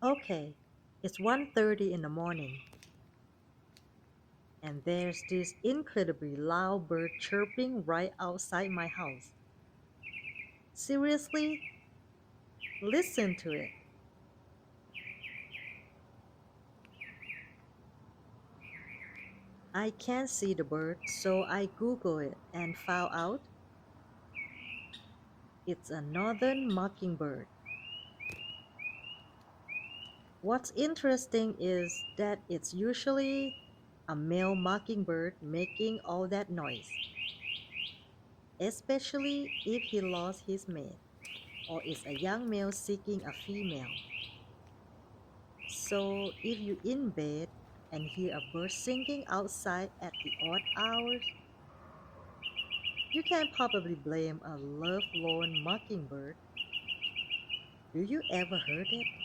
Okay, it's 1:30 in the morning, and there's this incredibly loud bird chirping right outside my house. Seriously? Listen to it. I can't see the bird, so I Google it and found out it's a northern mockingbird. What's interesting is that it's usually a male mockingbird making all that noise, especially if he lost his mate or is a young male seeking a female. So if you in bed and hear a bird singing outside at the odd hours, you can probably blame a lovelorn mockingbird. Do you ever heard it?